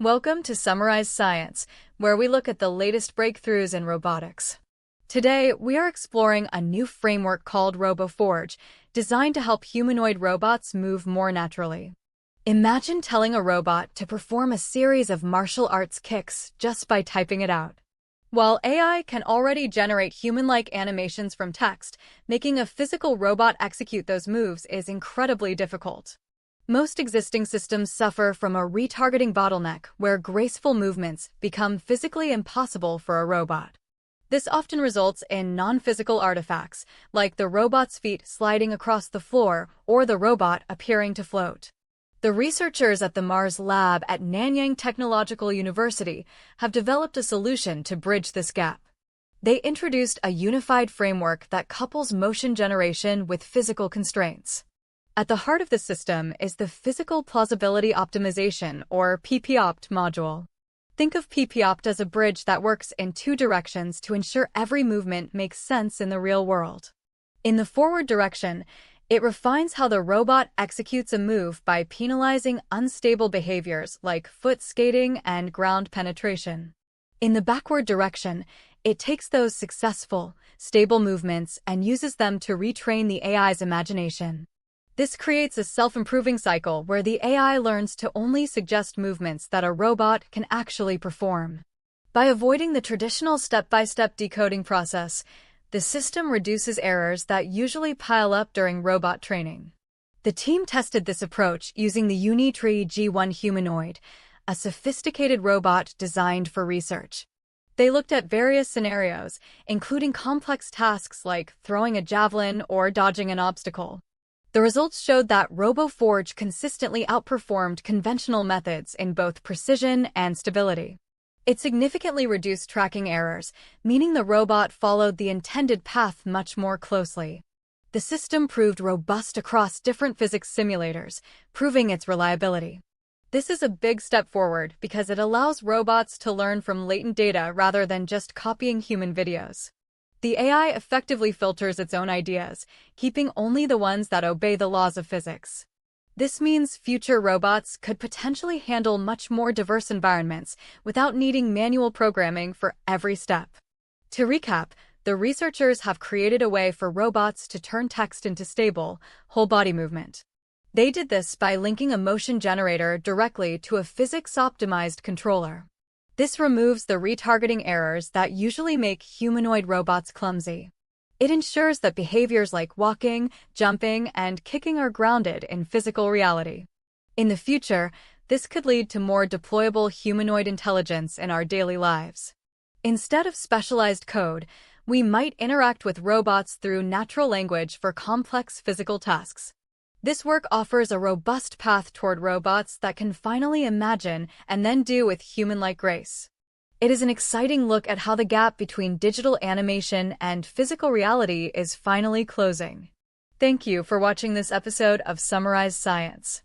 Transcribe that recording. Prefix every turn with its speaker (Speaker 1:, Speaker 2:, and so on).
Speaker 1: Welcome to Summarize Science, where we look at the latest breakthroughs in robotics. Today, we are exploring a new framework called RoboForge, designed to help humanoid robots move more naturally. Imagine telling a robot to perform a series of martial arts kicks just by typing it out. While AI can already generate human-like animations from text, making a physical robot execute those moves is incredibly difficult. Most existing systems suffer from a retargeting bottleneck where graceful movements become physically impossible for a robot. This often results in non-physical artifacts, like the robot's feet sliding across the floor or the robot appearing to float. The researchers at the Mars lab at Nanyang Technological University have developed a solution to bridge this gap. They introduced a unified framework that couples motion generation with physical constraints. At the heart of the system is the Physical Plausibility Optimization, or PPOpt module. Think of PPOpt as a bridge that works in two directions to ensure every movement makes sense in the real world. In the forward direction, it refines how the robot executes a move by penalizing unstable behaviors like foot skating and ground penetration. In the backward direction, it takes those successful, stable movements and uses them to retrain the AI's imagination. This creates a self-improving cycle where the AI learns to only suggest movements that a robot can actually perform. By avoiding the traditional step-by-step decoding process, the system reduces errors that usually pile up during robot training. The team tested this approach using the Unitree G1 Humanoid, a sophisticated robot designed for research. They looked at various scenarios, including complex tasks like throwing a javelin or dodging an obstacle. The results showed that RoboForge consistently outperformed conventional methods in both precision and stability. It significantly reduced tracking errors, meaning the robot followed the intended path much more closely. The system proved robust across different physics simulators, proving its reliability. This is a big step forward because it allows robots to learn from latent data rather than just copying human videos. The AI effectively filters its own ideas, keeping only the ones that obey the laws of physics. This means future robots could potentially handle much more diverse environments without needing manual programming for every step. To recap, the researchers have created a way for robots to turn text into stable, whole-body movement. They did this by linking a motion generator directly to a physics-optimized controller. This removes the retargeting errors that usually make humanoid robots clumsy. It ensures that behaviors like walking, jumping, and kicking are grounded in physical reality. In the future, this could lead to more deployable humanoid intelligence in our daily lives. Instead of specialized code, we might interact with robots through natural language for complex physical tasks. This work offers a robust path toward robots that can finally imagine and then do with human-like grace. It is an exciting look at how the gap between digital animation and physical reality is finally closing. Thank you for watching this episode of Summarize Science.